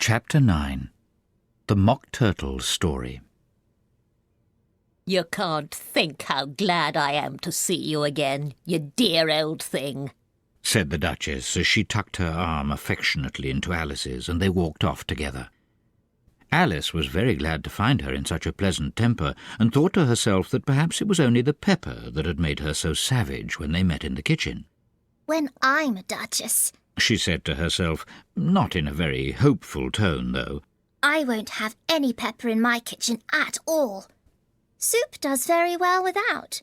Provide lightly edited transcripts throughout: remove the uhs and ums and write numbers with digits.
Chapter 9. The Mock Turtle's Story. You can't think how glad I am to see you again, you dear old thing, said the Duchess as she tucked her arm affectionately into Alice's, and they walked off together. Alice was very glad to find her in such a pleasant temper, and thought to herself that perhaps it was only the pepper that had made her so savage when they met in the kitchen. "When I'm a duchess," she said to herself, not in a very hopeful tone, though, "I won't have any pepper in my kitchen at all. Soup does very well without.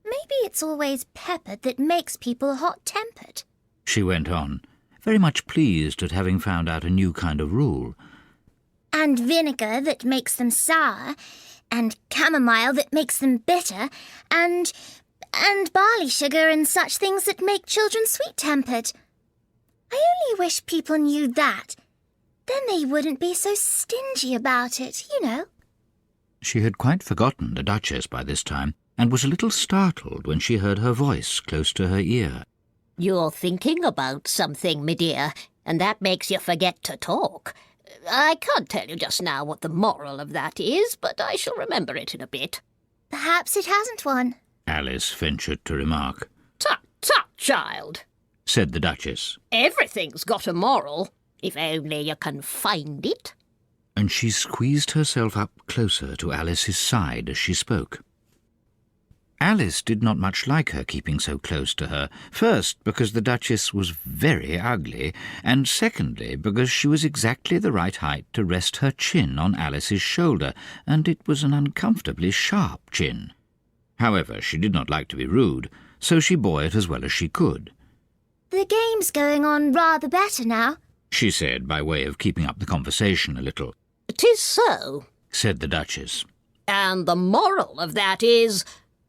Maybe it's always pepper that makes people hot-tempered." she went on, very much pleased at having found out a new kind of rule. "And vinegar that makes them sour, and chamomile that makes them bitter, and barley sugar and such things that make children sweet-tempered. I only wish people knew that. Then they wouldn't be so stingy about it, you know." She had quite forgotten the Duchess by this time, and was a little startled when she heard her voice close to her ear. You're thinking about something, me dear, and that makes you forget to talk. I can't tell you just now what the moral of that is, but I shall remember it in a bit. "Perhaps it hasn't one," Alice ventured to remark. Tut, tut, child, said the Duchess, everything's got a moral, if only you can find it. and she squeezed herself up closer to Alice's side as she spoke. Alice did not much like her keeping so close to her, first because the Duchess was very ugly, and secondly because she was exactly the right height to rest her chin on Alice's shoulder, and it was an uncomfortably sharp chin. However, she did not like to be rude, so she bore it as well as she could. "The game's going on rather better now," she said, by way of keeping up the conversation a little. "'Tis so," said the Duchess. "and the moral of that is,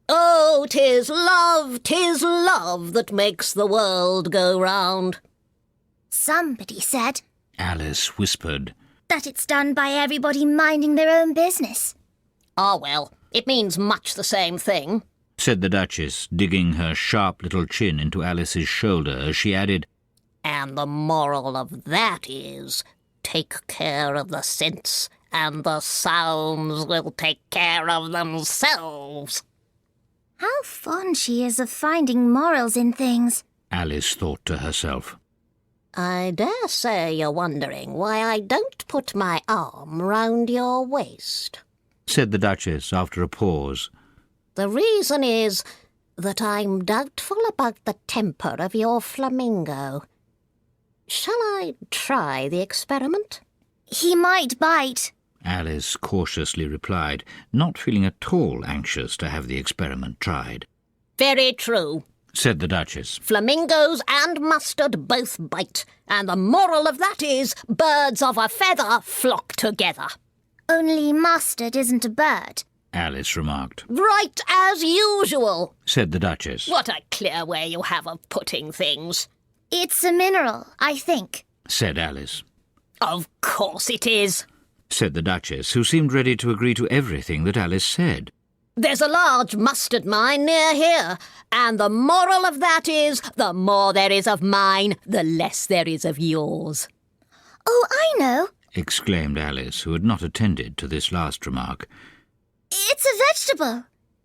oh, 'tis love that makes the world go round." "Somebody said," Alice whispered. "that it's done by everybody minding their own business." Ah, well, it means much the same thing, said the Duchess, digging her sharp little chin into Alice's shoulder as she added, and the moral of that is, take care of the sense, and the sounds will take care of themselves. How fond she is of finding morals in things. Alice thought to herself. I dare say you're wondering why I don't put my arm round your waist, said the Duchess after a pause. The reason is that I'm doubtful about the temper of your flamingo. Shall I try the experiment? "He might bite," Alice cautiously replied, not feeling at all anxious to have the experiment tried. Very true, said the Duchess. Flamingos and mustard both bite, and the moral of that is, birds of a feather flock together. "Only mustard isn't a bird," Alice remarked. Right as usual, said the Duchess. What a clear way you have of putting things. "It's a mineral, I think," said Alice. Of course it is, said the Duchess, who seemed ready to agree to everything that Alice said. There's a large mustard mine near here, and the moral of that is, the more there is of mine, the less there is of yours. "Oh, I know. Exclaimed Alice, who had not attended to this last remark. It's a vegetable.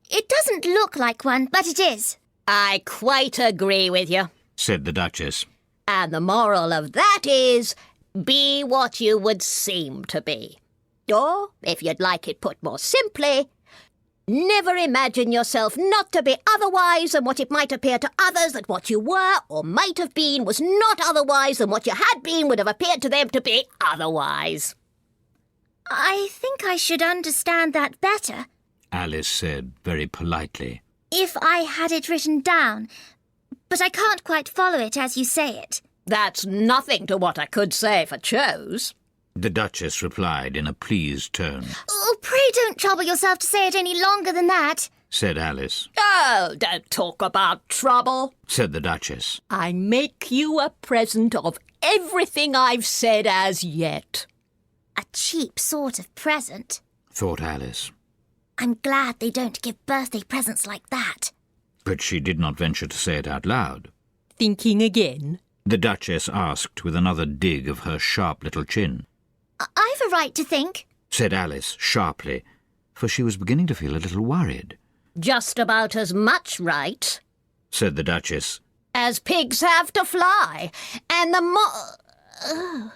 It doesn't look like one, but it is." I quite agree with you. Said the Duchess. And the moral of that is, be what you would seem to be. Or, if you'd like it put more simply, never imagine yourself not to be otherwise than what it might appear to others that what you were or might have been was not otherwise than what you had been would have appeared to them to be otherwise. "I think I should understand that better Alice said very politely. if I had it written down, but I can't quite follow it as you say it." That's nothing to what I could say if I chose. The Duchess replied in a pleased tone. "Oh, pray don't trouble yourself to say it any longer than that," Said Alice. Oh, don't talk about trouble. Said the Duchess. I make you a present of everything I've said as yet. "A cheap sort of present. Thought Alice. I'm glad they don't give birthday presents like that." But she did not venture to say it out loud. Thinking again? the Duchess asked with another dig of her sharp little chin. I've a right to think, said Alice sharply, for she was beginning to feel a little worried. Just about as much right, said the Duchess. as pigs have to fly, and the more...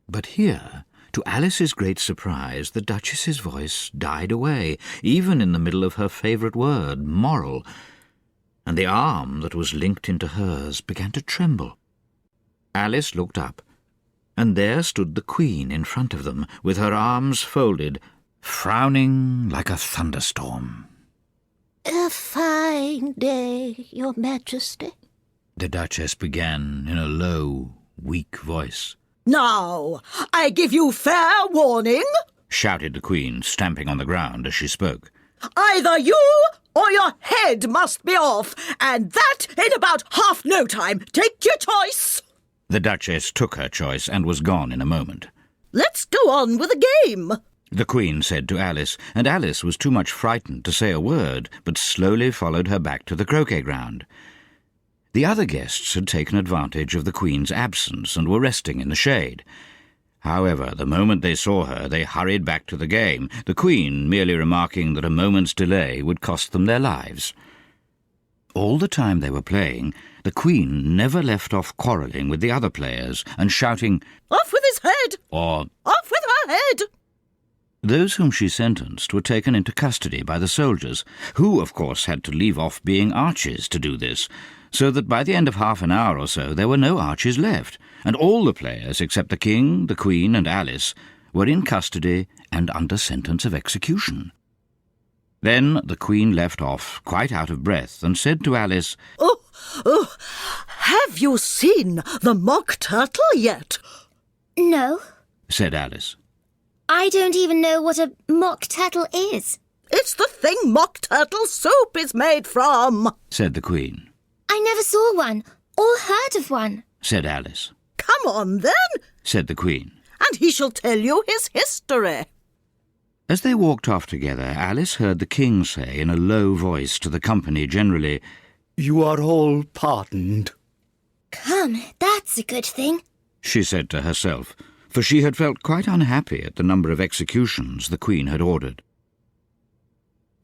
But here, to Alice's great surprise, the Duchess's voice died away, even in the middle of her favourite word, moral, and the arm that was linked into hers began to tremble. Alice looked up, and there stood the Queen in front of them, with her arms folded, frowning like a thunderstorm. A fine day, Your Majesty. The Duchess began in a low, weak voice. Now, I give you fair warning, Shouted the Queen, stamping on the ground as she spoke. either you or your head must be off, and that in about half no time. Take your choice. The Duchess took her choice and was gone in a moment. Let's go on with the game. The Queen said to Alice, and Alice was too much frightened to say a word, but slowly followed her back to the croquet ground. The other guests had taken advantage of the Queen's absence and were resting in the shade. However, the moment they saw her, they hurried back to the game, the Queen merely remarking that a moment's delay would cost them their lives. All the time they were playing, the Queen never left off quarrelling with the other players and shouting, Off with his head! or Off with her head! those whom she sentenced were taken into custody by the soldiers, who, of course, had to leave off being archers to do this, so that by the end of half an hour or so there were no archers left, and all the players, except the King, the Queen, and Alice, were in custody and under sentence of execution. Then the Queen left off, quite out of breath, and said to Alice, Oh, have you seen the mock turtle yet? No, said Alice. I don't even know what a mock turtle is. It's the thing mock turtle soup is made from, said the Queen. I never saw one or heard of one. Said Alice. Come on then, Said the Queen. and he shall tell you his history. As they walked off together, Alice heard the King say in a low voice to the company generally, You are all pardoned. Come, that's a good thing. she said to herself, for she had felt quite unhappy at the number of executions the Queen had ordered.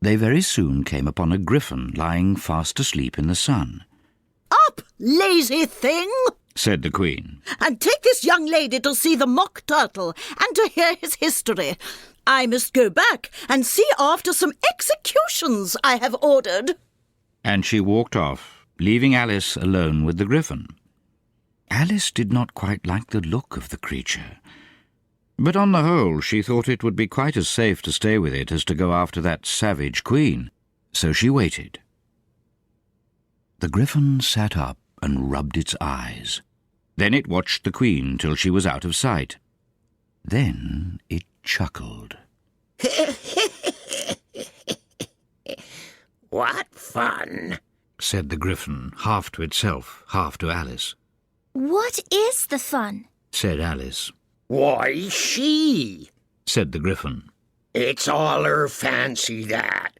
They very soon came upon a griffin lying fast asleep in the sun. Up, lazy thing, Said the Queen. and take this young lady to see the mock turtle and to hear his history. I must go back and see after some executions I have ordered. And she walked off, leaving Alice alone with the griffin. Alice did not quite like the look of the creature, but on the whole she thought it would be quite as safe to stay with it as to go after that savage Queen, so she waited. The griffin sat up and rubbed its eyes. Then it watched the Queen till she was out of sight. Then it chuckled. What fun! Said the griffin, half to itself, half to Alice. What is the fun? Said Alice. Why, she! Said the griffin. It's all her fancy, that.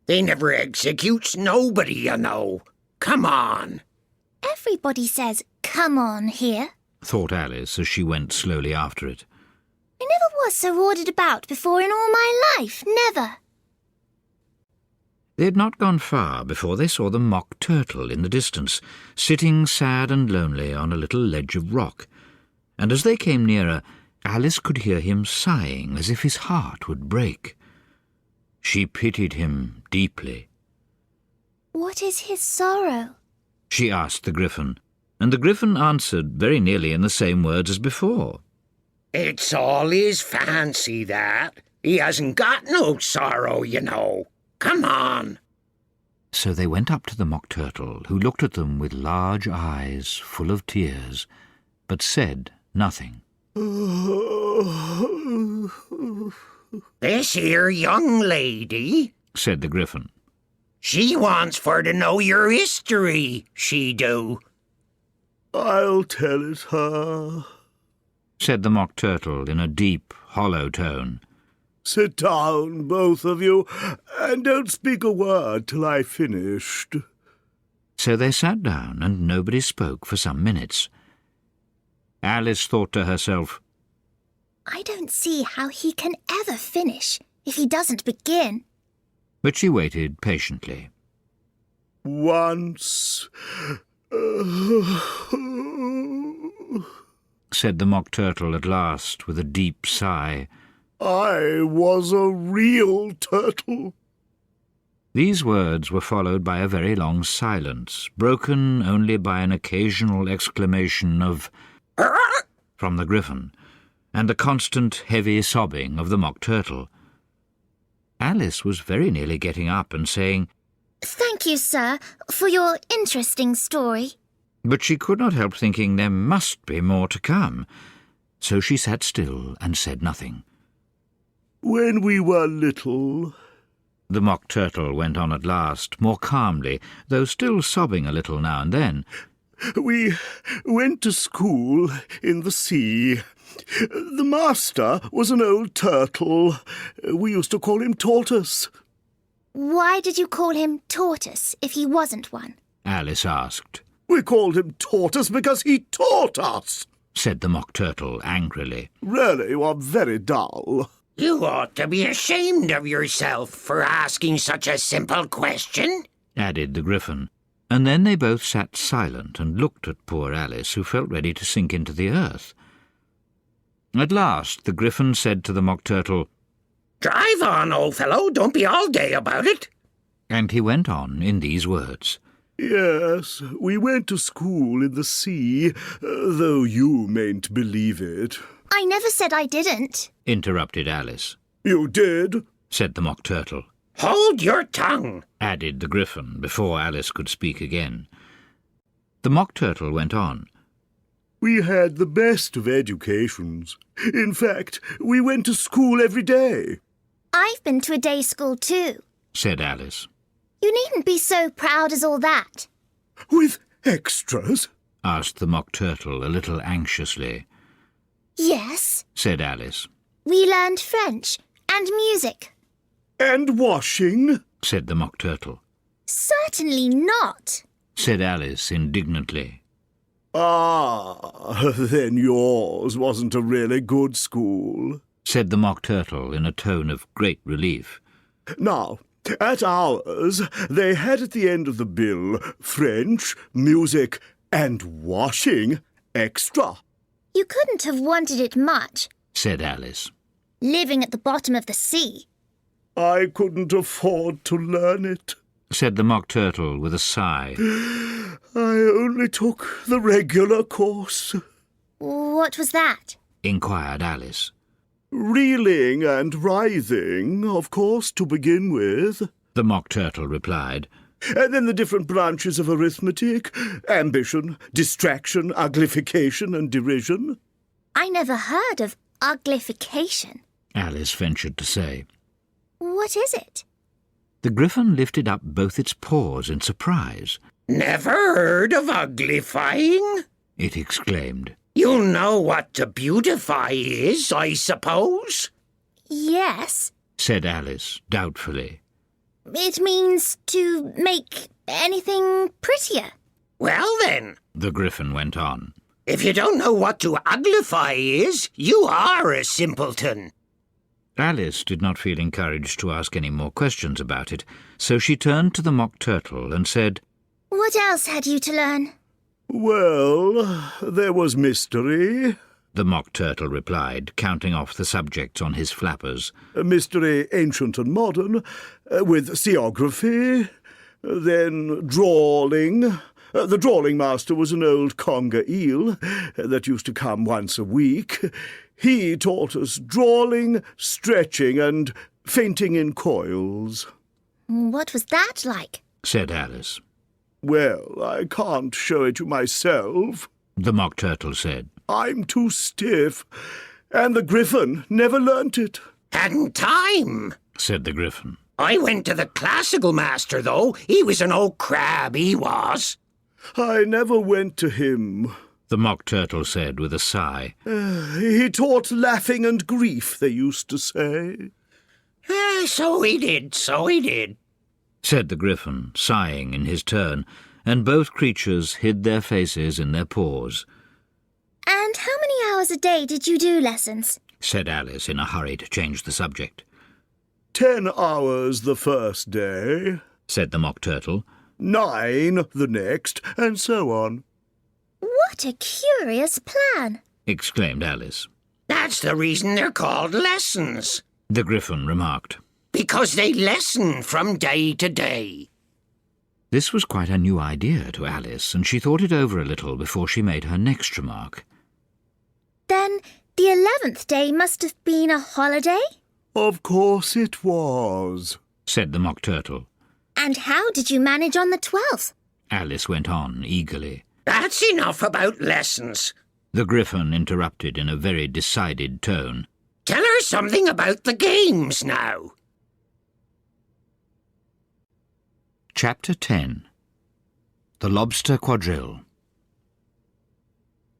They never executes nobody, you know. Come on. Everybody says, come on here. Thought Alice as she went slowly after it. I never was so ordered about before in all my life, never. They had not gone far before they saw the mock turtle in the distance, sitting sad and lonely on a little ledge of rock, and as they came nearer, Alice could hear him sighing as if his heart would break. She pitied him deeply. What is his sorrow? She asked the griffin, and the griffin answered very nearly in the same words as before. It's all his fancy, that. He hasn't got no sorrow, you know. Come on. So they went up to the mock turtle, who looked at them with large eyes full of tears, but said nothing. This here young lady, Said the griffin. she wants for to know your history, she do. I'll tell it her. Said the mock turtle in a deep, hollow tone. Sit down, both of you, and don't speak a word till I've finished. So they sat down, and nobody spoke for some minutes. Alice thought to herself, I don't see how he can ever finish if he doesn't begin. but she waited patiently. Once... said the Mock Turtle at last, with a deep sigh. I was a real turtle. These words were followed by a very long silence, broken only by an occasional exclamation of from the Gryphon, and the constant heavy sobbing of the Mock Turtle. Alice was very nearly getting up and saying, Thank you, sir, for your interesting story. but she could not help thinking there must be more to come, so she sat still and said nothing. When we were little... The Mock Turtle went on at last, more calmly, though still sobbing a little now and then. We went to school in the sea. The master was an old turtle. We used to call him Tortoise. Why did you call him Tortoise if he wasn't one? Alice asked. We called him Tortoise because he taught us, said the Mock Turtle angrily. Really, you are very dull. You ought to be ashamed of yourself for asking such a simple question, added the Gryphon, and then they both sat silent and looked at poor Alice, who felt ready to sink into the earth. At last the Gryphon said to the Mock Turtle, Drive on, old fellow, don't be all day about it. and he went on in these words. Yes, we went to school in the sea, though you mayn't believe it. I never said I didn't. Interrupted Alice. You did? Said the Mock Turtle. Hold your tongue, Added the Gryphon, before Alice could speak again. The Mock Turtle went on. We had the best of educations. In fact, we went to school every day. I've been to a day school too. Said Alice. You needn't be so proud as all that. With extras? Asked the Mock Turtle a little anxiously. Yes, Said Alice. we learned French and music. And washing? Said the Mock Turtle. Certainly not. Said Alice indignantly. Ah, then yours wasn't a really good school. Said the Mock Turtle in a tone of great relief. Now, at ours, they had at the end of the bill French, music, and washing extra. You couldn't have wanted it much, Said Alice. living at the bottom of the sea. I couldn't afford to learn it. Said the Mock Turtle with a sigh. I only took the regular course. What was that? Inquired Alice. Reeling and writhing, of course, to begin with. The Mock Turtle replied. And then the different branches of arithmetic, ambition, distraction, uglification, and derision. I never heard of uglification. Alice ventured to say. What is it? The Gryphon lifted up both its paws in surprise. Never heard of uglifying? It exclaimed. You know what to beautify is, I suppose? Yes, Said Alice doubtfully. it means to make anything prettier. Well then, The Gryphon went on. if you don't know what to uglify is, you are a simpleton. Alice did not feel encouraged to ask any more questions about it, so she turned to the Mock Turtle and said, What else had you to learn? Well, there was mystery. The Mock Turtle replied, counting off the subjects on his flappers. Mystery ancient and modern, with seography, then drawling. The drawling master was an old conger eel that used to come once a week. He taught us drawling, stretching, and fainting in coils. What was that like? Said Alice. Well, I can't show it you myself. The Mock Turtle said. I'm too stiff, and the Gryphon never learnt it. Hadn't time. Said the Gryphon. I went to the classical master, though. He was an old crab, he was. I never went to him. The Mock Turtle said with a sigh. He taught laughing and grief, they used to say. So he did, Said the Gryphon, sighing in his turn, and both creatures hid their faces in their paws. And how many hours a day did you do lessons? said Alice in a hurry to change the subject. 10 hours the first day, said the Mock Turtle. 9 the next, and so on. What a curious plan, exclaimed Alice. That's the reason they're called lessons. The Gryphon remarked. Because they lessen from day to day. This was quite a new idea to Alice, and she thought it over a little before she made her next remark. Then the 11th day must have been a holiday? Of course it was, said the Mock Turtle. And how did you manage on the 12th? Alice went on eagerly. That's enough about lessons. The Gryphon interrupted in a very decided tone. Tell her something about the games now. Chapter 10. The Lobster Quadrille.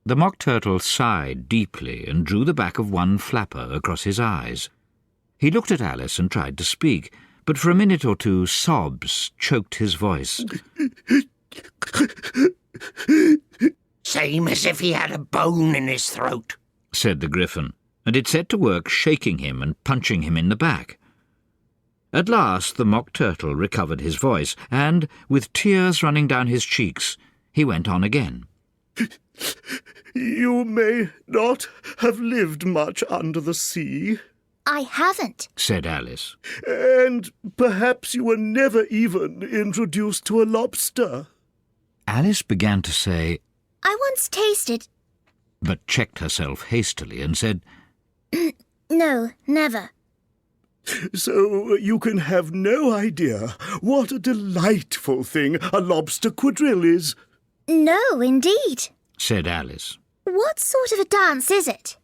The Mock Turtle sighed deeply and drew the back of one flapper across his eyes. He looked at Alice and tried to speak, but for a minute or two sobs choked his voice. Same as if he had a bone in his throat, said the Gryphon, and it set to work shaking him and punching him in the back. At last the Mock Turtle recovered his voice, and, with tears running down his cheeks, he went on again. You may not have lived much under the sea, I haven't, said Alice. and perhaps you were never even introduced to a lobster. Alice began to say, I once tasted... but checked herself hastily and said, No, never. So you can have no idea what a delightful thing a lobster quadrille is. No, indeed. said Alice. What sort of a dance is it?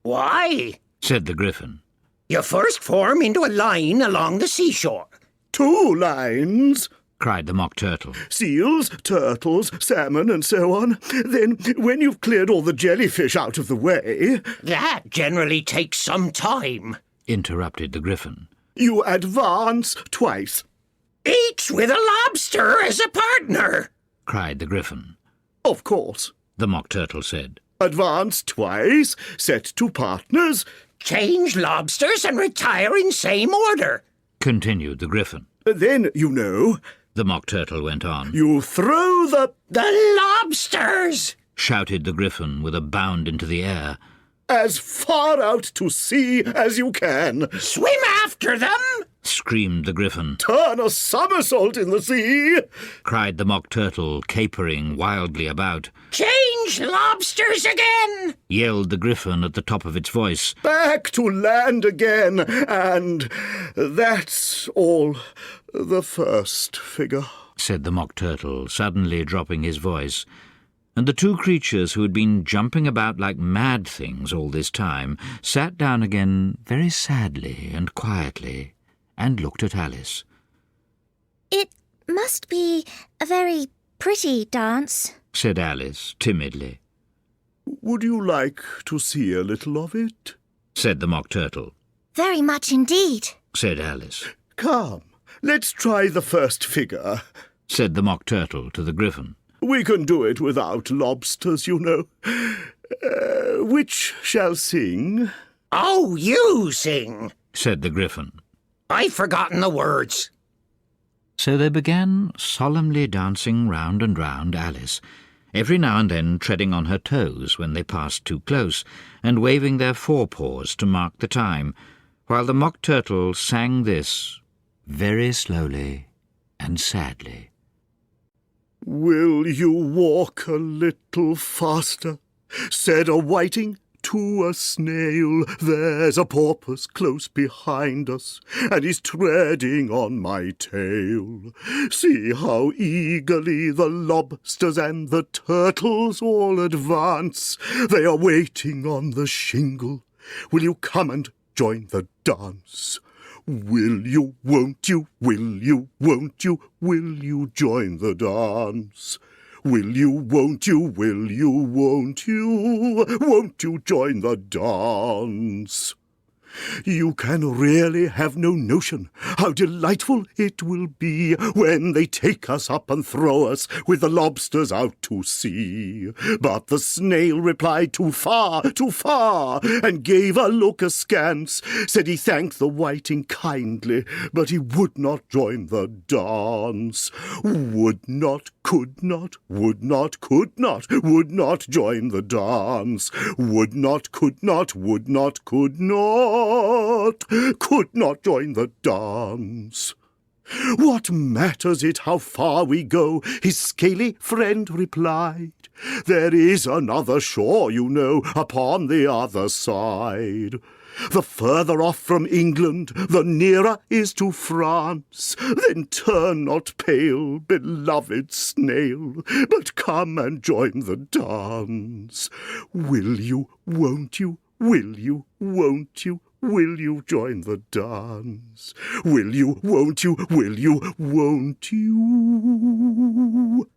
Why? said the Gryphon. You first form into a line along the seashore. 2 lines. cried the Mock Turtle. Seals, turtles, salmon, and so on. Then, when you've cleared all the jellyfish out of the way... That generally takes some time, interrupted the Gryphon. You advance twice. each with a lobster as a partner, cried the Gryphon. Of course. The Mock Turtle said. Advance twice, set 2 partners. change lobsters and retire in same order, Continued the Gryphon. Then, you know, The Mock Turtle went on. you throw the lobsters! Shouted the Gryphon with a bound into the air. as far out to sea as you can. Swim after them! Screamed the Gryphon. Turn a somersault in the sea. Cried the Mock Turtle, capering wildly about. Change lobsters again! Yelled the Gryphon at the top of its voice. Back to land again. And that's all the first figure. Said the Mock Turtle, suddenly dropping his voice. And the 2 creatures who had been jumping about like mad things all this time sat down again very sadly and quietly and looked at Alice. It must be a very pretty dance, Said Alice timidly. Would you like to see a little of it? Said the Mock Turtle. very much indeed. Said Alice. Come, let's try the first figure. Said the Mock Turtle to the Gryphon. We can do it without lobsters, you know. Which shall sing? Oh, you sing! Said the Gryphon. I've forgotten the words. So they began solemnly dancing round and round Alice, every now and then treading on her toes when they passed too close, and waving their forepaws to mark the time, while the Mock Turtle sang this, very slowly and sadly. Will you walk a little faster? Said a whiting to a snail. There's a porpoise close behind us, and he's treading on my tail. See how eagerly the lobsters and the turtles all advance. They are waiting on the shingle. Will you come and join the dance? Will you, won't you, will you, won't you, will you join the dance? Will you, won't you, will you, won't you join the dance? You can really have no notion how delightful it will be when they take us up and throw us with the lobsters out to sea. But the snail replied, too far, and gave a look askance. Said he thanked the whiting kindly, but he would not join the dance. Would not, could not, would not, could not join the dance. Would not, could not, would not, could not join the dance. What matters it how far we go? His scaly friend replied. There is another shore, you know, upon the other side. The further off from England, the nearer is to France. Then turn not pale, beloved snail, but come and join the dance. Will you, won't you, will you, won't you, will you join the dance? Will you, won't you, will you, won't you?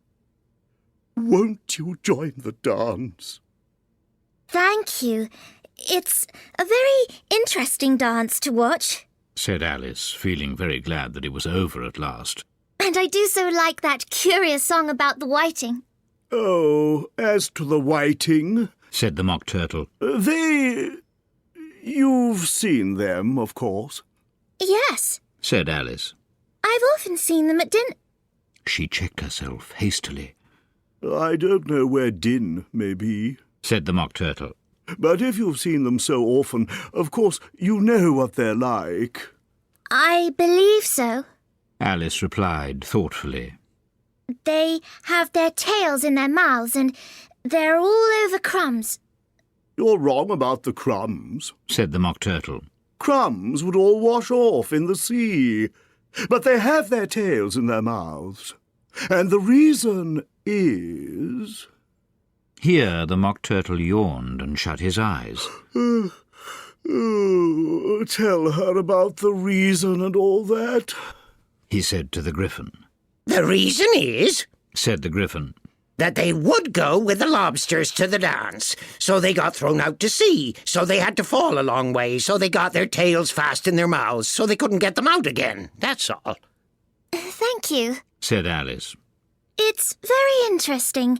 Won't you join the dance? Thank you. It's a very interesting dance to watch. Said Alice, feeling very glad that it was over at last. And I do so like that curious song about the whiting. Oh, as to the whiting, said the Mock Turtle. You've seen them, of course. Yes, said Alice. I've often seen them at dinner. She checked herself hastily. I don't know where Din may be, said the Mock Turtle. But if you've seen them so often, of course you know what they're like. I believe so. Alice replied thoughtfully. They have their tails in their mouths and they're all over crumbs. You're wrong about the crumbs, said the Mock Turtle. Crumbs would all wash off in the sea. But they have their tails in their mouths. And the reason is... Here the Mock Turtle yawned and shut his eyes. Tell her about the reason and all that, he said to the Gryphon. The reason is, said the Gryphon, that they would go with the lobsters to the dance, so they got thrown out to sea, so they had to fall a long way, so they got their tails fast in their mouths, so they couldn't get them out again. That's all. Thank you, said Alice. It's very interesting.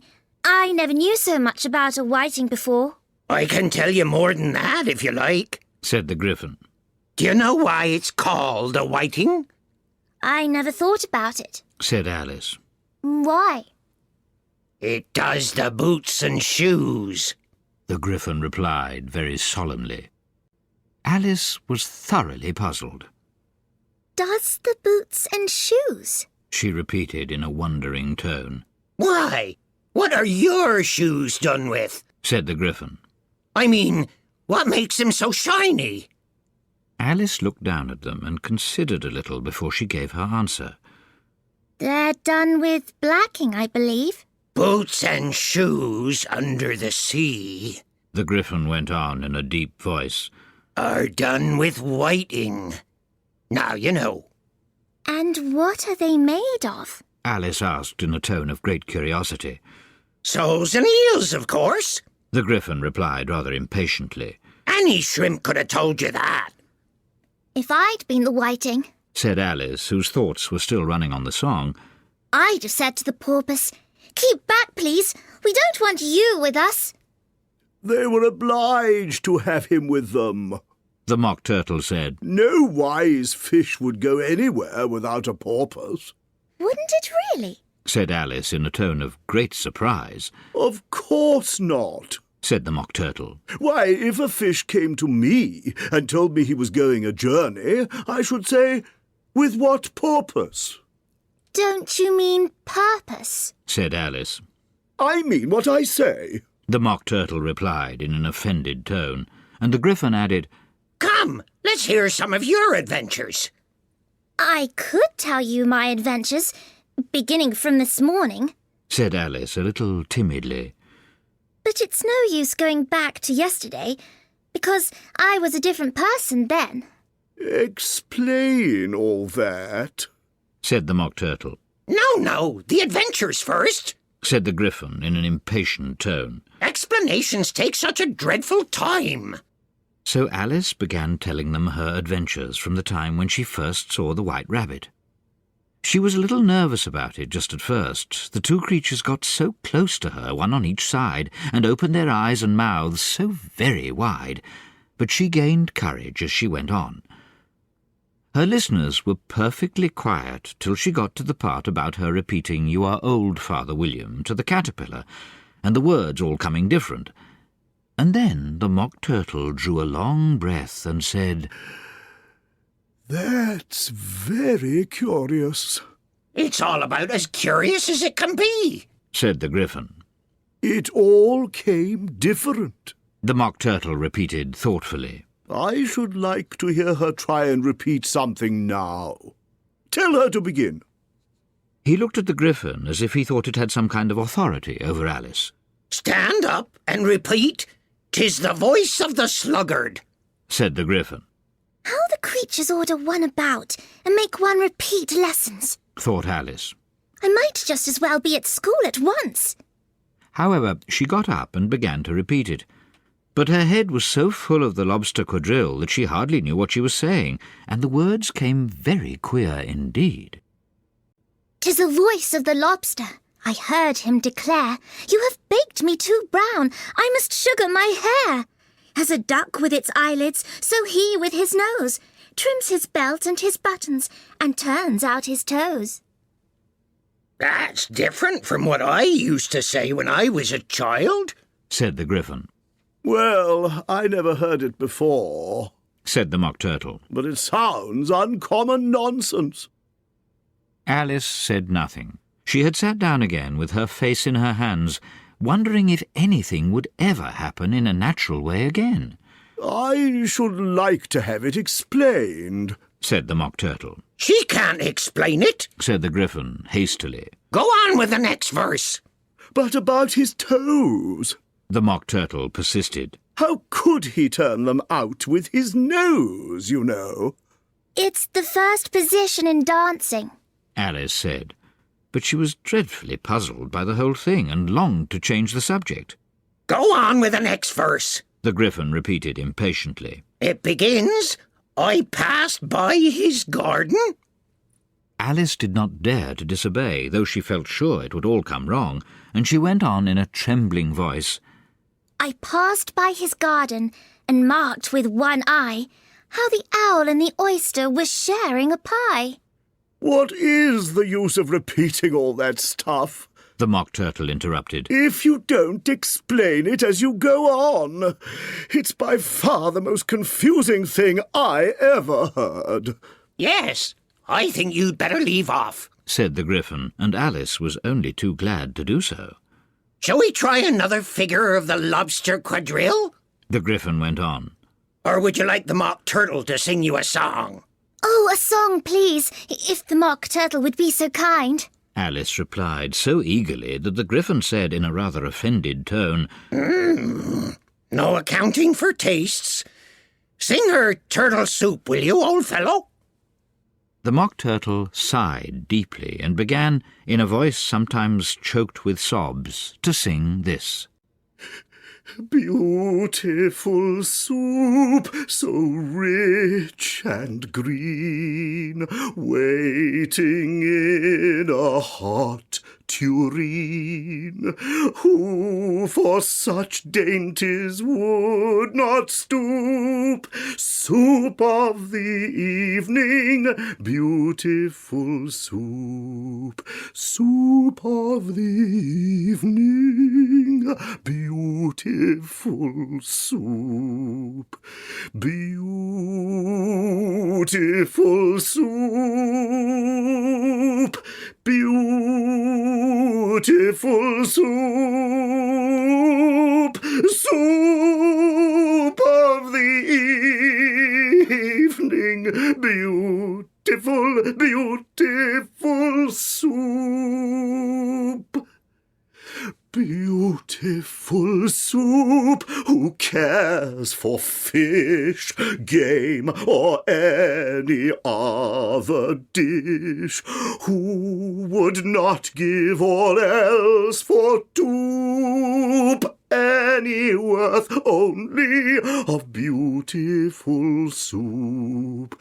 I never knew so much about a whiting before. I can tell you more than that, if you like, said the Gryphon. Do you know why it's called a whiting? I never thought about it. Said Alice. Why? It does the boots and shoes, the Gryphon replied very solemnly. Alice was thoroughly puzzled. Does the boots and shoes? She repeated in a wondering tone. Why? What are your shoes done with? Said the Gryphon. I mean, what makes them so shiny? Alice looked down at them and considered a little before she gave her answer. They're done with blacking, I believe. Boots and shoes under the sea, the Gryphon went on in a deep voice, are done with whiting. Now you know. And what are they made of? Alice asked in a tone of great curiosity. Soles and eels, of course, the Gryphon replied rather impatiently. Any shrimp could have told you that. If I'd been the whiting, said Alice, whose thoughts were still running on the song, I'd have said to the porpoise, keep back, please. We don't want you with us. They were obliged to have him with them, the Mock Turtle said. No wise fish would go anywhere without a porpoise. Wouldn't it really? Said Alice in a tone of great surprise. Of course not, said the Mock Turtle. Why, if a fish came to me and told me he was going a journey, I should say, with what purpose? Don't you mean purpose? Said Alice. I mean what I say, the Mock Turtle replied in an offended tone, and the Gryphon added, Come, let's hear some of your adventures. I could tell you my adventures, beginning from this morning, said Alice a little timidly. But it's no use going back to yesterday, because I was a different person then. Explain all that, said the Mock Turtle. No, the adventures first, said the Gryphon in an impatient tone. Explanations take such a dreadful time. So Alice began telling them her adventures from the time when she first saw the White Rabbit. She was a little nervous about it just at first. The two creatures got so close to her, one on each side, and opened their eyes and mouths so very wide, but she gained courage as she went on. Her listeners were perfectly quiet till she got to the part about her repeating "You are old, Father William" to the caterpillar, and the words all coming different. And then the Mock Turtle drew a long breath and said, "That's very curious." It's all about as curious as it can be, said the Gryphon. "It all came different," the Mock Turtle repeated thoughtfully. "I should like to hear her try and repeat something now. Tell her to begin." He looked at the Gryphon as if he thought it had some kind of authority over Alice. Stand up and repeat, "'Tis the voice of the sluggard," said the Gryphon. How the creatures order one about and make one repeat lessons, thought Alice. I might just as well be at school at once. However, she got up and began to repeat it. But her head was so full of the lobster quadrille that she hardly knew what she was saying, and the words came very queer indeed. "'Tis the voice of the lobster. I heard him declare, you have baked me too brown, I must sugar my hair. As a duck with its eyelids, so he with his nose, trims his belt and his buttons, and turns out his toes." That's different from what I used to say when I was a child, said the Gryphon. "Well, I never heard it before," said the Mock Turtle. "but it sounds uncommon nonsense." Alice said nothing. She had sat down again with her face in her hands, wondering if anything would ever happen in a natural way again. "I should like to have it explained," said the Mock Turtle. She can't explain it, said the Gryphon hastily. Go on with the next verse. "But about his toes," the Mock Turtle persisted. "How could he turn them out with his nose, you know?" "It's the first position in dancing," Alice said. But she was dreadfully puzzled by the whole thing and longed to change the subject. Go on with the next verse, the Gryphon repeated impatiently. It begins, I passed by his garden. Alice did not dare to disobey, though she felt sure it would all come wrong, and she went on in a trembling voice. "I passed by his garden and marked with one eye how the owl and the oyster were sharing a pie." "What is the use of repeating all that stuff?" the Mock Turtle interrupted. "If you don't explain it as you go on. It's by far the most confusing thing I ever heard." Yes, I think you'd better leave off, said the Gryphon, and Alice was only too glad to do so. Shall we try another figure of the lobster quadrille? The Gryphon went on. Or would you like the Mock Turtle to sing you a song? "Oh, a song, please, if the Mock Turtle would be so kind," Alice replied so eagerly that the Gryphon said in a rather offended tone, No accounting for tastes. Sing her turtle soup, will you, old fellow? The Mock Turtle sighed deeply and began, in a voice sometimes choked with sobs, to sing this. "Beautiful soup, so rich and green, waiting in a hot tureen. Who for such dainties would not stoop? Soup of the evening, beautiful soup. Soup of the evening, beautiful soup. Beautiful soup. Beautiful soup. Soup of the evening, beautiful, beautiful soup. Beautiful soup, who cares for fish, game, or any other dish? Who would not give all else for soup? pennyworth only of beautiful soup.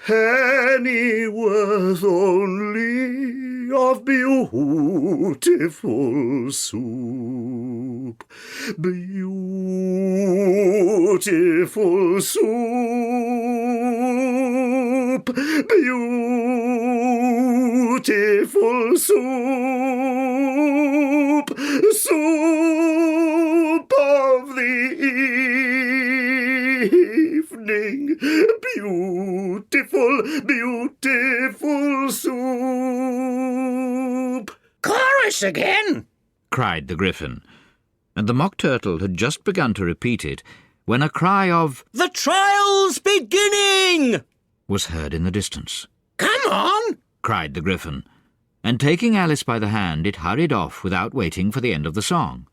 Pennyworth only of beautiful soup. Beautiful soup. Beautiful soup. Soup of the evening. Beautiful, beautiful soup. Chorus again! cried the Gryphon, and the Mock Turtle had just begun to repeat it when a cry of "The trial's beginning!" was heard in the distance. Come on! Cried the Gryphon, and taking Alice by the hand, it hurried off without waiting for the end of the song.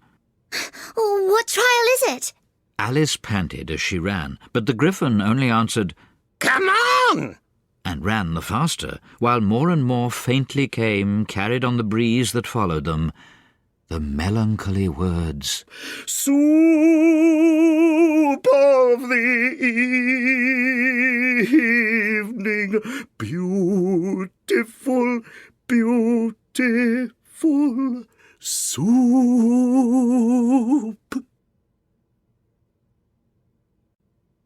Oh, what trial is it? Alice panted as she ran, but the Gryphon only answered, Come on! and ran the faster, while more and more faintly came, carried on the breeze that followed them, the melancholy words, Soup of the evening, beautiful, beautiful soup.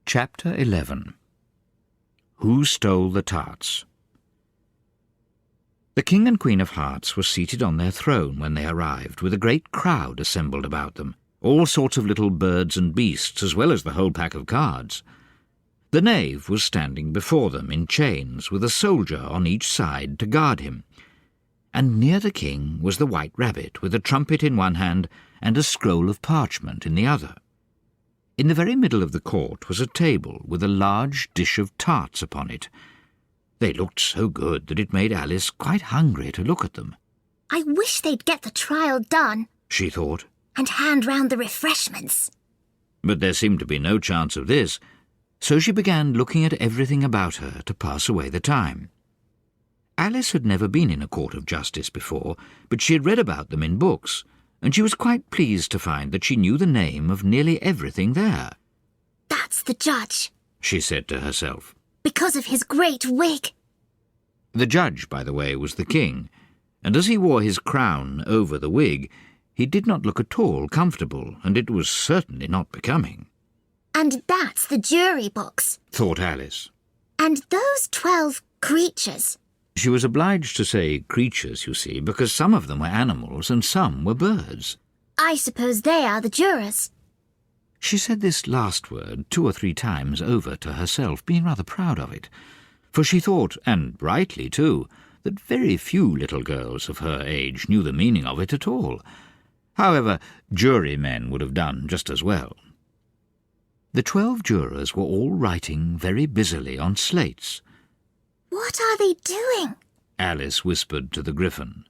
Chapter 11. Who Stole the Tarts? The King and Queen of Hearts were seated on their throne when they arrived, with a great crowd assembled about them, all sorts of little birds and beasts, as well as the whole pack of cards. The knave was standing before them in chains, with a soldier on each side to guard him, and near the king was the White Rabbit, with a trumpet in one hand and a scroll of parchment in the other. In the very middle of the court was a table with a large dish of tarts upon it. They looked so good that it made Alice quite hungry to look at them. I wish they'd get the trial done She thought, and hand round the refreshments. but there seemed to be no chance of this, so she began looking at everything about her to pass away the time. Alice had never been in a court of justice before, but she had read about them in books, and she was quite pleased to find that she knew the name of nearly everything there. That's the judge, She said to herself. because of his great wig. The judge, by the way, was the king, and as he wore his crown over the wig, he did not look at all comfortable, and it was certainly not becoming, And that's the jury box. thought Alice. And those 12 creatures. She was obliged to say creatures, you see, because some of them were animals and some were birds. I suppose they are the jurors. She said this last word 2 or 3 times over to herself, being rather proud of it, for she thought, and rightly too, that very few little girls of her age knew the meaning of it at all. However, jurymen would have done just as well. The 12 jurors were all writing very busily on slates. What are they doing? Alice whispered to the Gryphon.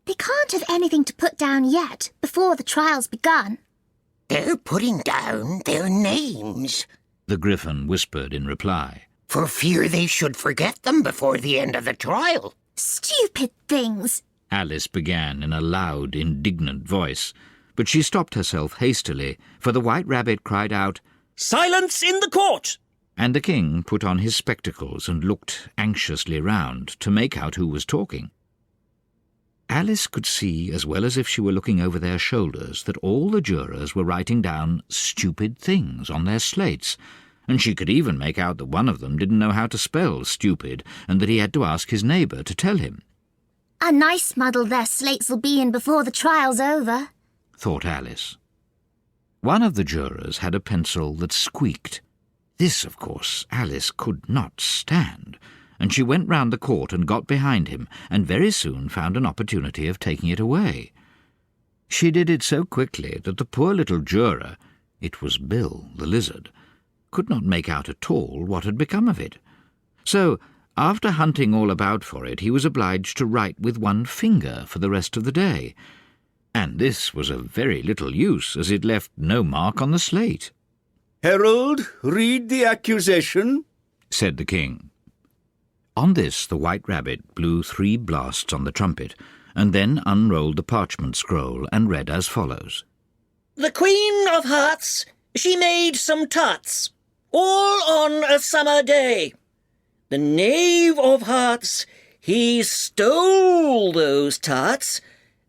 They can't have anything to put down yet, before the trial's begun. They're putting down their names, The Gryphon whispered in reply. for fear they should forget them before the end of the trial. Stupid things. Alice began in a loud, indignant voice, but she stopped herself hastily, for the White Rabbit cried out, "Silence in the court!" and the king put on his spectacles and looked anxiously round to make out who was talking. Alice could see, as well as if she were looking over their shoulders, that all the jurors were writing down stupid things on their slates, and she could even make out that one of them didn't know how to spell stupid, and that he had to ask his neighbour to tell him. A nice muddle their slates'll be in before the trial's over. Thought Alice. One of the jurors had a pencil that squeaked. This, of course, Alice could not stand, and she went round the court and got behind him, and very soon found an opportunity of taking it away. She did it so quickly that the poor little juror, it was Bill the lizard, could not make out at all what had become of it. So, after hunting all about for it, he was obliged to write with one finger for the rest of the day, and this was of very little use, as it left no mark on the slate. "Herald, read the accusation," said the king. On this the White Rabbit blew 3 blasts on the trumpet, and then unrolled the parchment scroll and read as follows. The Queen of Hearts, she made some tarts, all on a summer day. The Knave of Hearts, he stole those tarts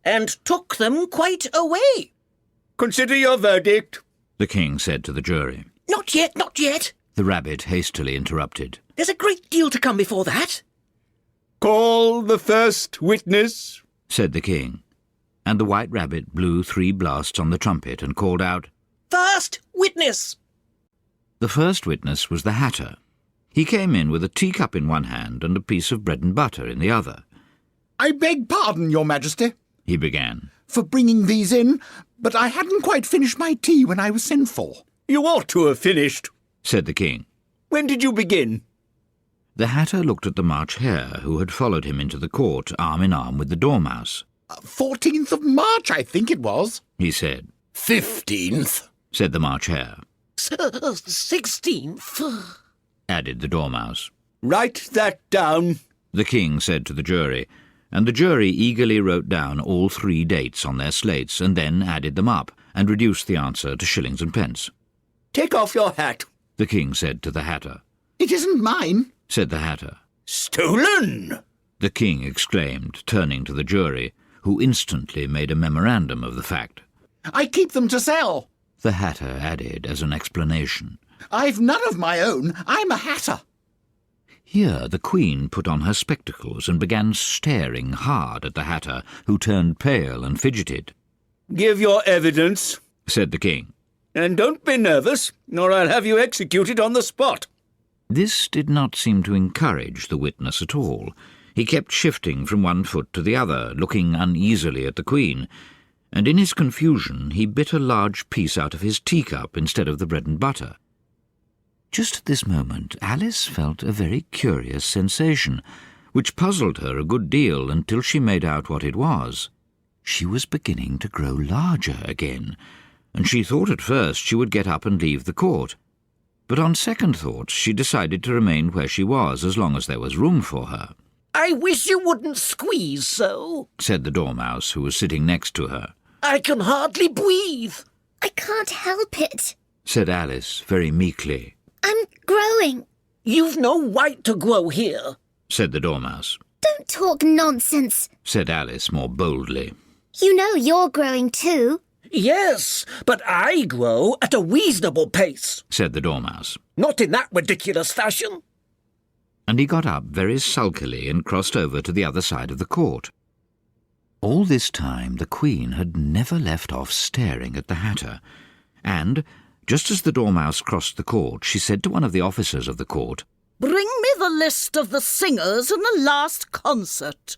and took them quite away. Consider your verdict. The king said to the jury. Not yet, not yet. The rabbit hastily interrupted. There's a great deal to come before that. Call the first witness, said the king, and the white rabbit blew 3 blasts on the trumpet and called out, First witness. The first witness was the hatter. He came in with a teacup in one hand and a piece of bread and butter in the other. I beg pardon, Your Majesty, he began, for bringing these in, but I hadn't quite finished my tea when I was sent for. You ought to have finished, said the king. When did you begin? The hatter looked at the March Hare, who had followed him into the court, arm in arm with the Dormouse. 14th of March, I think it was, he said. 15th, said the March Hare, 16th, added the Dormouse. Write that down, the king said to the jury, and the jury eagerly wrote down all 3 dates on their slates and then added them up and reduced the answer to shillings and pence. Take off your hat, the king said to the hatter. It isn't mine, said the hatter. Stolen, the king exclaimed, turning to the jury, who instantly made a memorandum of the fact. I keep them to sell, the hatter added as an explanation. I've none of my own. I'm a hatter. Here the queen put on her spectacles and began staring hard at the hatter, who turned pale and fidgeted. Give your evidence, said the king. And don't be nervous, or I'll have you executed on the spot. This did not seem to encourage the witness at all. He kept shifting from one foot to the other, looking uneasily at the queen, and in his confusion he bit a large piece out of his teacup instead of the bread and butter. Just at this moment Alice felt a very curious sensation, which puzzled her a good deal until she made out what it was. She was beginning to grow larger again, and she thought at first she would get up and leave the court. But on second thoughts she decided to remain where she was as long as there was room for her. I wish you wouldn't squeeze so, said the Dormouse, who was sitting next to her. I can hardly breathe. I can't help it. Said Alice very meekly. I'm growing. You've no right to grow here, said the Dormouse. Don't talk nonsense, said Alice more boldly. You know you're growing too. Yes, but I grow at a reasonable pace, said the Dormouse. Not in that ridiculous fashion. And he got up very sulkily and crossed over to the other side of the court. All this time the queen had never left off staring at the hatter, and, just as the Dormouse crossed the court, she said to one of the officers of the court, Bring me the list of the singers in the last concert.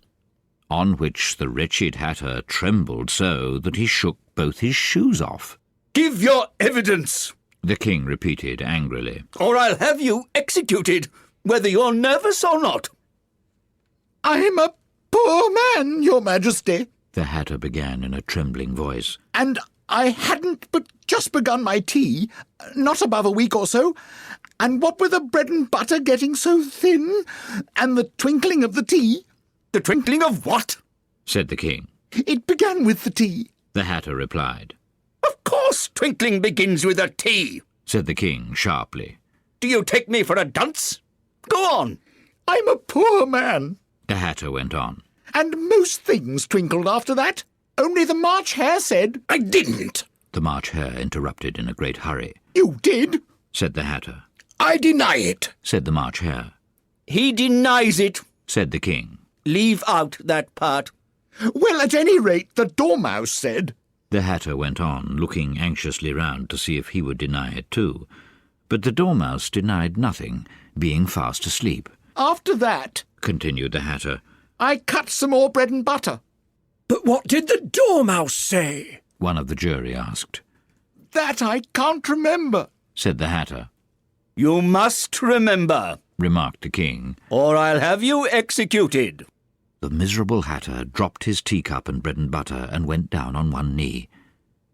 On which the wretched hatter trembled so that he shook both his shoes off. Give your evidence, the king repeated angrily. Or I'll have you executed, whether you're nervous or not. I'm a poor man, Your Majesty, the hatter began in a trembling voice. And I hadn't but just begun my tea, not above a week or so, and what with the bread and butter getting so thin, and the twinkling of the tea... The twinkling of what? Said the king. It began with the tea, the hatter replied. Of course twinkling begins with a T, said the king sharply. Do you take me for a dunce? Go on. I'm a poor man, the hatter went on. And most things twinkled after that. Only the March Hare said... I didn't, the March Hare interrupted in a great hurry. You did, said the hatter. I deny it, said the March Hare. He denies it, said the king. Leave out that part. Well, at any rate, the Dormouse said... The hatter went on, looking anxiously round to see if he would deny it too. But the Dormouse denied nothing, being fast asleep. After that, continued the hatter, I cut some more bread and butter. But what did the Dormouse say? one of the jury asked. That I can't remember, said the hatter. You must remember, remarked the king, or I'll have you executed. The miserable hatter dropped his teacup and bread and butter and went down on one knee.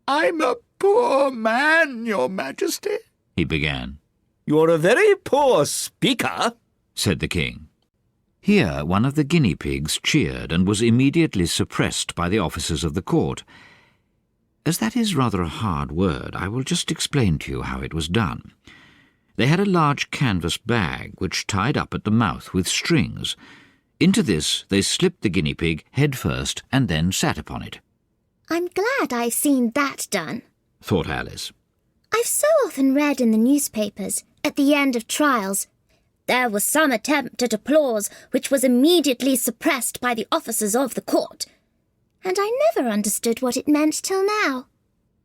I'm a poor man, Your Majesty, he began. You're a very poor speaker, said the king. Here one of the guinea pigs cheered and was immediately suppressed by the officers of the court. As that is rather a hard word, I will just explain to you how it was done. They had a large canvas bag which tied up at the mouth with strings. Into this they slipped the guinea pig head first and then sat upon it. I'm glad I've seen that done, thought Alice. I've so often read in the newspapers, at the end of trials, there was some attempt at applause which was immediately suppressed by the officers of the court, and I never understood what it meant till now.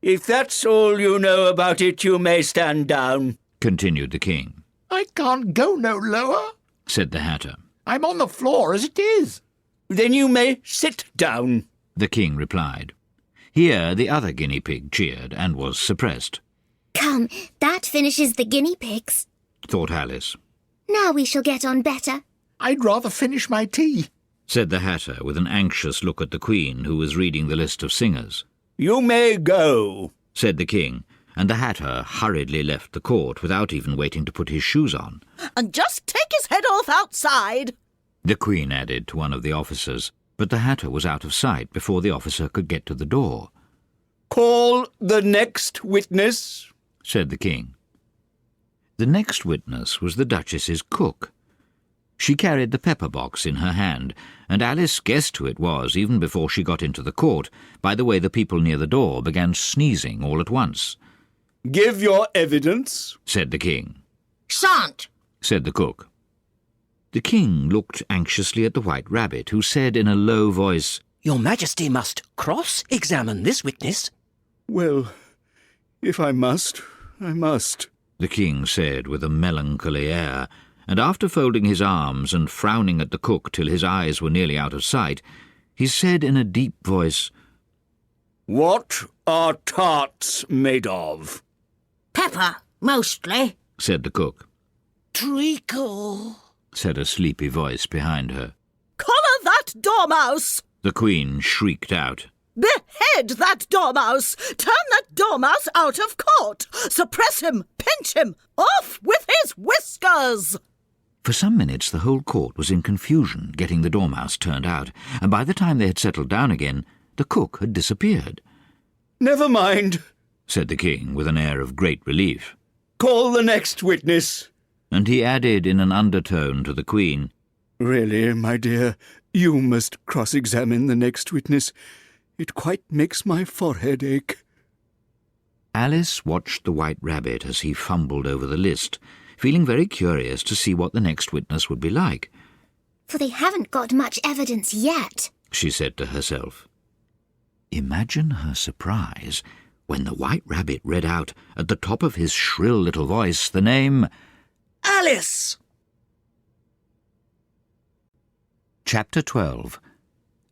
If that's all you know about it, you may stand down, continued the king. I can't go no lower, said the Hatter. I'm on the floor as it is. Then you may sit down, the king replied. Here the other guinea pig cheered and was suppressed. Come, that finishes the guinea pigs, thought Alice. Now we shall get on better. I'd rather finish my tea, said the Hatter with an anxious look at the Queen, who was reading the list of singers. You may go, said the king, and the Hatter hurriedly left the court without even waiting to put his shoes on. And just take his head off outside, the Queen added to one of the officers, but the Hatter was out of sight before the officer could get to the door. Call the next witness, said the king. The next witness was the Duchess's cook. She carried the pepper box in her hand, and Alice guessed who it was even before she got into the court, by the way the people near the door began sneezing all at once. Give your evidence, said the king. Shan't, said the cook. The king looked anxiously at the White Rabbit, who said in a low voice, Your Majesty must cross-examine this witness. Well, if I must, I must, the king said with a melancholy air, and after folding his arms and frowning at the cook till his eyes were nearly out of sight, he said in a deep voice, What are tarts made of? pepper, mostly, said the cook. Treacle, said a sleepy voice behind her. collar that dormouse, The Queen shrieked out. behead that dormouse, turn that dormouse out of court, suppress him, pinch him, off with his whiskers. For some minutes the whole court was in confusion, getting the dormouse turned out, and by the time they had settled down again, the cook had disappeared. Never mind, said the king with an air of great relief. Call the next witness. And he added in an undertone to the Queen, Really, my dear, you must cross-examine the next witness. It quite makes my forehead ache. Alice watched the White Rabbit as he fumbled over the list, feeling very curious to see what the next witness would be like. For they haven't got much evidence yet, she said to herself. Imagine her surprise when the White Rabbit read out, at the top of his shrill little voice, the name Alice! Chapter 12.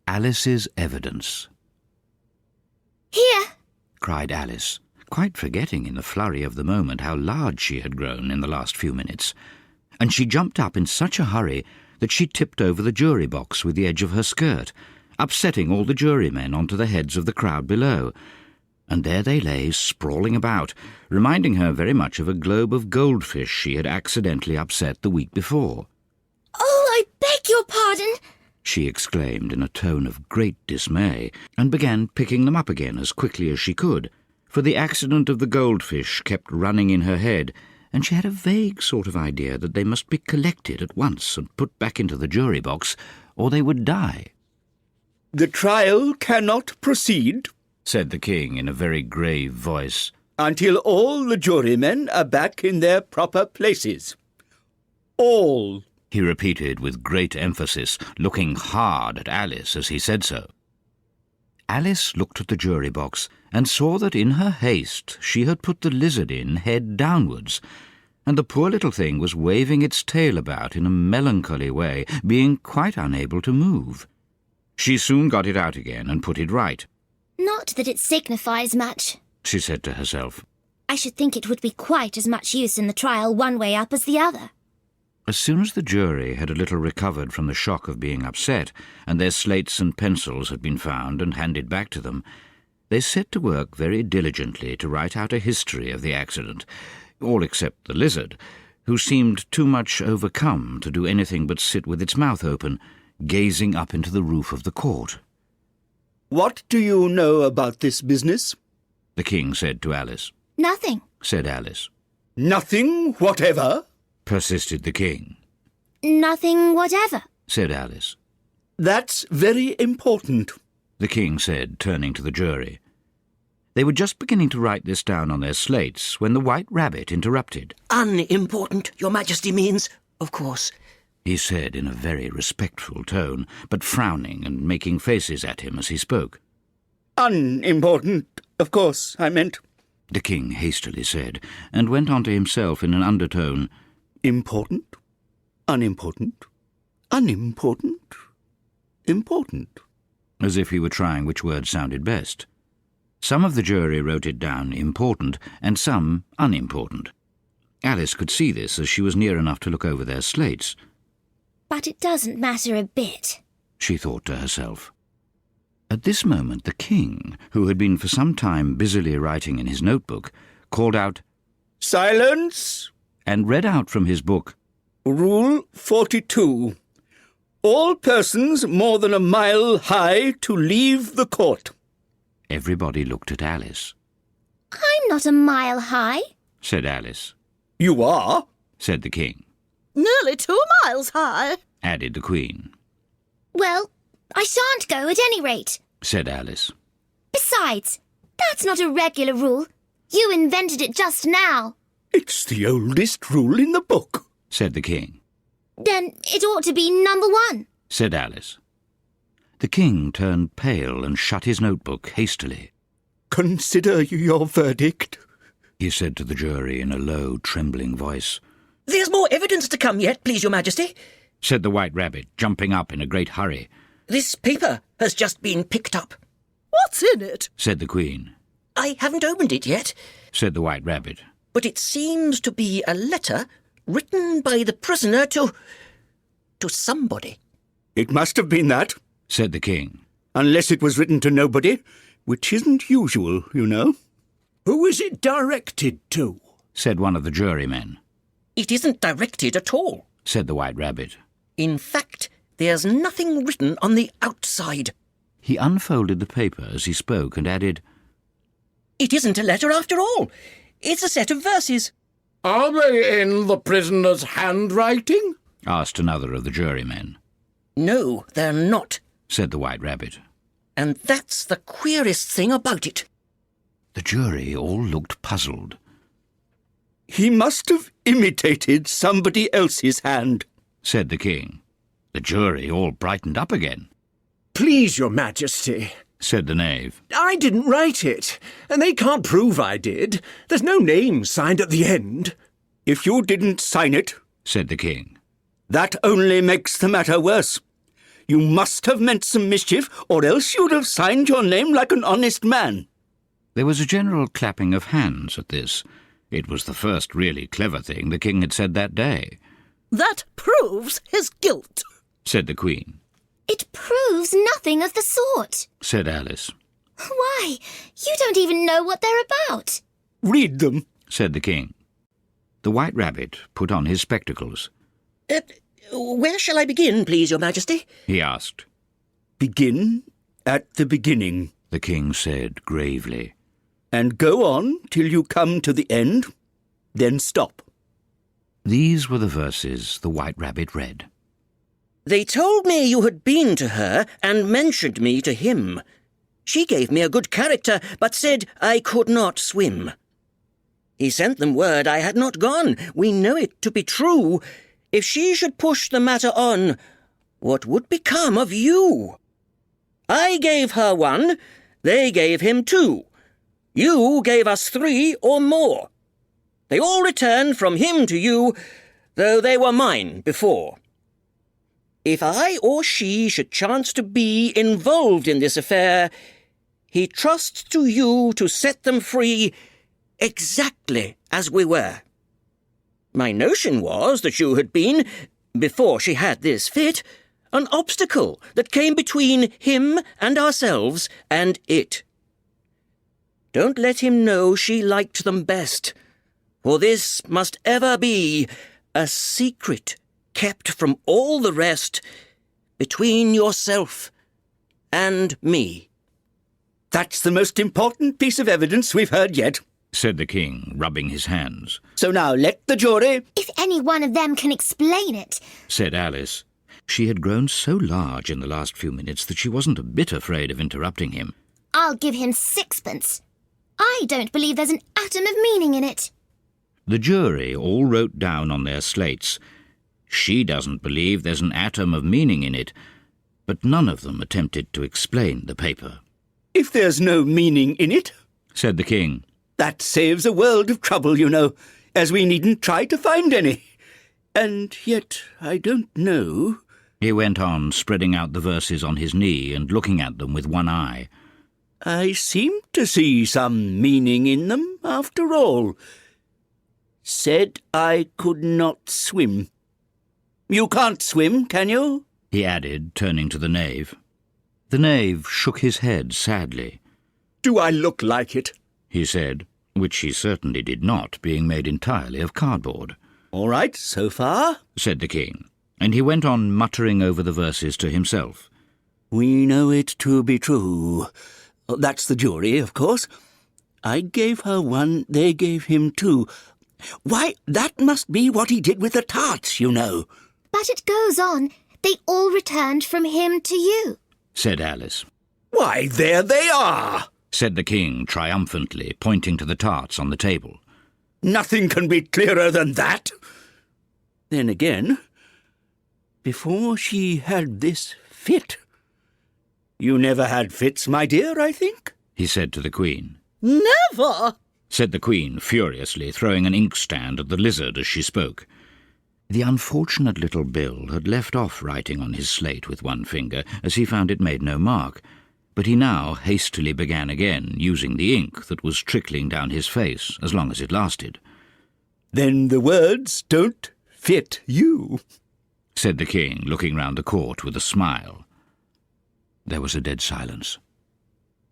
Alice's Evidence. Here, cried Alice, quite forgetting in the flurry of the moment how large she had grown in the last few minutes, and she jumped up in such a hurry that she tipped over the jury box with the edge of her skirt, upsetting all the jurymen onto the heads of the crowd below, and there they lay sprawling about, reminding her very much of a globe of goldfish she had accidentally upset the week before. Oh, I beg your pardon, she exclaimed in a tone of great dismay, and began picking them up again as quickly as she could, for the accident of the goldfish kept running in her head, and she had a vague sort of idea that they must be collected at once and put back into the jury box, or they would die. The trial cannot proceed, said the king in a very grave voice, until all the jurymen are back in their proper places. All, he repeated with great emphasis, looking hard at Alice as he said so. Alice looked at the jury box and saw that in her haste she had put the lizard in head downwards, and the poor little thing was waving its tail about in a melancholy way, being quite unable to move. She soon got it out again and put it right. Not that it signifies much, she said to herself. I should think it would be quite as much use in the trial one way up as the other. As soon as the jury had a little recovered from the shock of being upset, and their slates and pencils had been found and handed back to them, they set to work very diligently to write out a history of the accident, all except the lizard, who seemed too much overcome to do anything but sit with its mouth open, gazing up into the roof of the court. What do you know about this business? the king said to Alice. Nothing. Said Alice. Nothing whatever? Persisted the king. Nothing whatever. Said Alice. That's very important, the king said, turning to the jury. They were just beginning to write this down on their slates when the White Rabbit interrupted. Unimportant, Your Majesty means, of course. He said in a very respectful tone, but frowning and making faces at him as he spoke. Unimportant, of course, I meant, the king hastily said, and went on to himself in an undertone. Important, unimportant, unimportant, important. As if he were trying which word sounded best. Some of the jury wrote it down important, and some unimportant. Alice could see this as she was near enough to look over their slates. But it doesn't matter a bit, she thought to herself. At this moment the king, who had been for some time busily writing in his notebook, called out, Silence! And read out from his book, Rule 42. All persons more than a mile high to leave the court. Everybody looked at Alice. I'm not a mile high, said Alice. You are, said the king. Nearly 2 miles high, added the queen. Well, I shan't go at any rate, said Alice. Besides, that's not a regular rule. You invented it just now. It's the oldest rule in the book, said the king. Then it ought to be number 1, said Alice. The king turned pale and shut his notebook hastily. Consider your verdict, he said to the jury in a low, trembling voice. There's more evidence to come yet, please, Your Majesty, said the White Rabbit, jumping up in a great hurry. This paper has just been picked up. What's in it? said the queen. I haven't opened it yet, said the White Rabbit. But it seems to be a letter written by the prisoner to somebody. It must have been that, said the king. Unless it was written to nobody, which isn't usual, you know. Who is it directed to? said one of the jurymen. It isn't directed at all, said the White Rabbit. In fact, there's nothing written on the outside. He unfolded the paper as he spoke and added, It isn't a letter after all. It's a set of verses. Are they in the prisoner's handwriting? asked another of the jurymen. No, they're not, said the White Rabbit. And that's the queerest thing about it. The jury all looked puzzled. He must have imitated somebody else's hand, said the king. The jury all brightened up again. Please, Your Majesty, said the knave. I didn't write it, and they can't prove I did. There's no name signed at the end. If you didn't sign it, said the king, that only makes the matter worse. You must have meant some mischief, or else you'd have signed your name like an honest man. There was a general clapping of hands at this. It was the first really clever thing the king had said that day. That proves his guilt, said the queen. It proves nothing of the sort, said Alice. Why, you don't even know what they're about. Read them, said the king. The White Rabbit put on his spectacles. Where shall I begin, please, Your Majesty? He asked. Begin at the beginning, the king said gravely. And go on till you come to the end, then stop. These were the verses the White Rabbit read. They told me you had been to her and mentioned me to him. She gave me a good character, but said I could not swim. He sent them word I had not gone. We know it to be true. If she should push the matter on, what would become of you? I gave her 1, they gave him 2. You gave us 3 or more. They all returned from him to you, though they were mine before. If I or she should chance to be involved in this affair, he trusts to you to set them free exactly as we were. My notion was that you had been, before she had this fit, an obstacle that came between him and ourselves and it. Don't let him know she liked them best, for this must ever be a secret kept from all the rest between yourself and me. That's the most important piece of evidence we've heard yet, said the king, rubbing his hands. So now let the jury... If any one of them can explain it. Said Alice. She had grown so large in the last few minutes that she wasn't a bit afraid of interrupting him. I'll give him 6pence. I don't believe there's an atom of meaning in it. The jury all wrote down on their slates, "She doesn't believe there's an atom of meaning in it," but none of them attempted to explain the paper. If there's no meaning in it, said the king, that saves a world of trouble, you know, as we needn't try to find any. And yet, I don't know... He went on, spreading out the verses on his knee and looking at them with one eye. I seem to see some meaning in them, after all. Said I could not swim. You can't swim, can you? He added, turning to the knave. The knave shook his head sadly. Do I look like it? He said, which he certainly did not, being made entirely of cardboard. All right, so far, said the king, and he went on muttering over the verses to himself. We know it to be true. That's the jury, of course. I gave her 1, they gave him 2. Why, that must be what he did with the tarts, you know. But it goes on. They all returned from him to you, said Alice. Why, there they are, said the king triumphantly, pointing to the tarts on the table. Nothing can be clearer than that. Then again, before she had this fit... You never had fits, my dear, I think? He said to the queen. Never, said the queen furiously, throwing an inkstand at the lizard as she spoke. The unfortunate little Bill had left off writing on his slate with one finger, as he found it made no mark, but he now hastily began again, using the ink that was trickling down his face, as long as it lasted. Then the words don't fit you, said the king, looking round the court with a smile. There was a dead silence.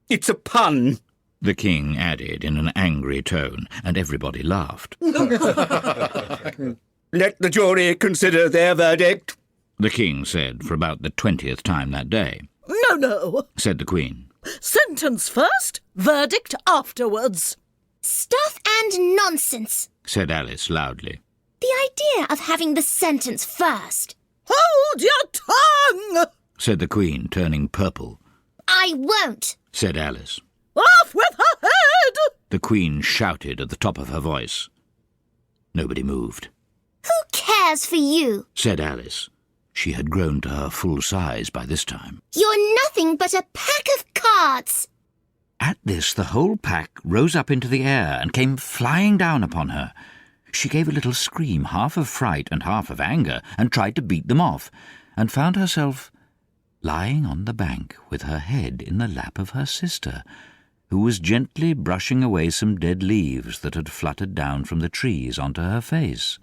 It's a pun, the king added in an angry tone, and everybody laughed. Let the jury consider their verdict, the king said for about the 20th time that day. No, said the queen. Sentence first, verdict afterwards. Stuff and nonsense, said Alice loudly. The idea of having the sentence first. Hold your tongue, said the queen, turning purple. I won't, said Alice. Off with her head, the queen shouted at the top of her voice. Nobody moved. Who cares for you? Said Alice. She had grown to her full size by this time. You're nothing but a pack of cards. At this, the whole pack rose up into the air and came flying down upon her. She gave a little scream, half of fright and half of anger, and tried to beat them off, and found herself lying on the bank with her head in the lap of her sister, who was gently brushing away some dead leaves that had fluttered down from the trees onto her face.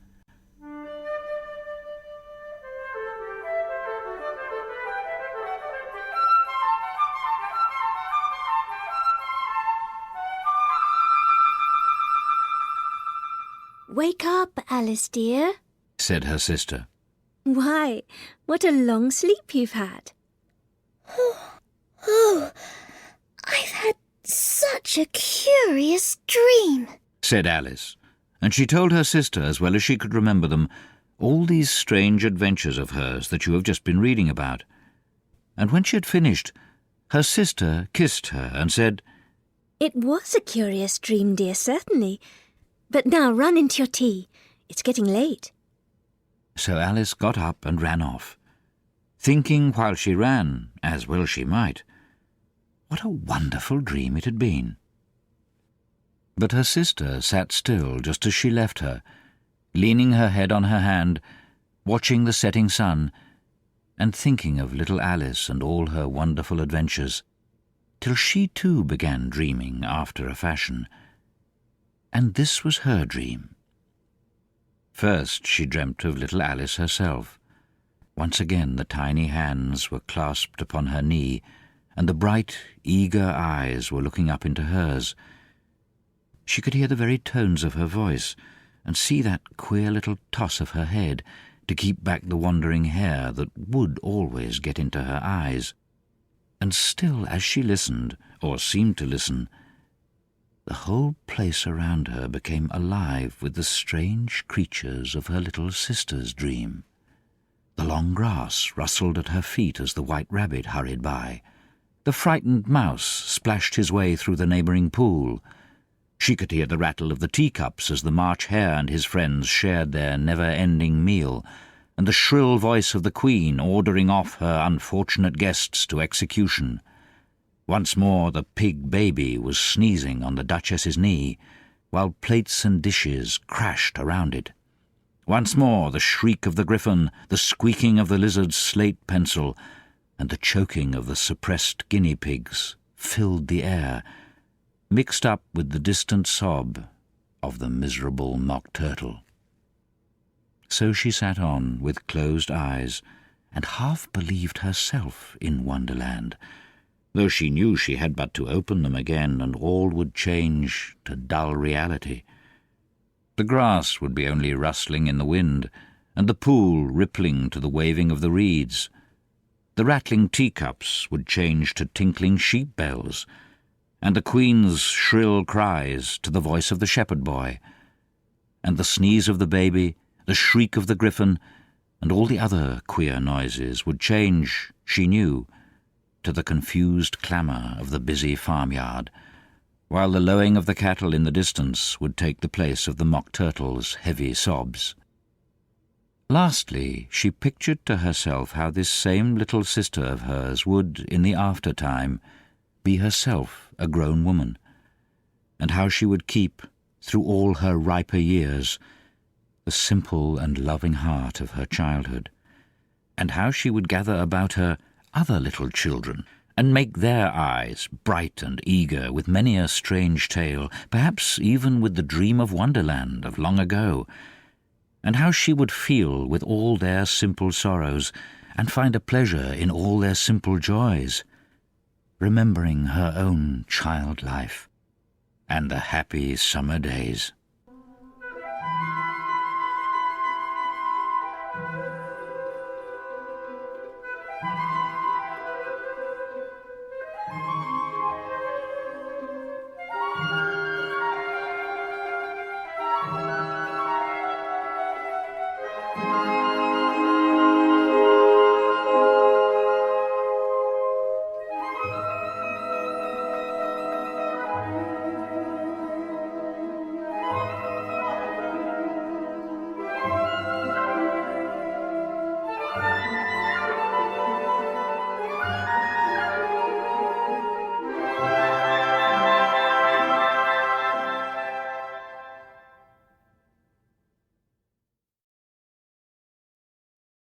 Wake up, Alice dear, said her sister. Why, what a long sleep you've had. Oh, I've had such a curious dream, said Alice, and she told her sister, as well as she could remember them, all these strange adventures of hers that you have just been reading about. And when she had finished, her sister kissed her and said, It was a curious dream, dear, certainly. But now run into your tea. It's getting late. So Alice got up and ran off, thinking while she ran, as well she might, what a wonderful dream it had been. But her sister sat still just as she left her, leaning her head on her hand, watching the setting sun, and thinking of little Alice and all her wonderful adventures, till she too began dreaming after a fashion. And this was her dream. First she dreamt of little Alice herself. Once again the tiny hands were clasped upon her knee, and the bright, eager eyes were looking up into hers. She could hear the very tones of her voice, and see that queer little toss of her head to keep back the wandering hair that would always get into her eyes. And still, as she listened, or seemed to listen, the whole place around her became alive with the strange creatures of her little sister's dream. The long grass rustled at her feet as the white rabbit hurried by. The frightened mouse splashed his way through the neighbouring pool. She could hear the rattle of the teacups as the March Hare and his friends shared their never-ending meal, and the shrill voice of the Queen ordering off her unfortunate guests to execution. Once more the pig baby was sneezing on the Duchess's knee, while plates and dishes crashed around it. Once more the shriek of the griffin, the squeaking of the lizard's slate pencil, and the choking of the suppressed guinea pigs filled the air, mixed up with the distant sob of the miserable mock turtle. So she sat on with closed eyes, and half believed herself in Wonderland, though she knew she had but to open them again and all would change to dull reality. The grass would be only rustling in the wind, and the pool rippling to the waving of the reeds. The rattling teacups would change to tinkling sheep bells, and the Queen's shrill cries to the voice of the shepherd boy, and the sneeze of the baby, the shriek of the griffin, and all the other queer noises would change, she knew, to the confused clamour of the busy farmyard, while the lowing of the cattle in the distance would take the place of the mock turtle's heavy sobs. Lastly, she pictured to herself how this same little sister of hers would, in the after-time, be herself a grown woman, and how she would keep, through all her riper years, the simple and loving heart of her childhood, and how she would gather about her other little children, and make their eyes bright and eager with many a strange tale, perhaps even with the dream of Wonderland of long ago, and how she would feel with all their simple sorrows, and find a pleasure in all their simple joys, remembering her own child life and the happy summer days.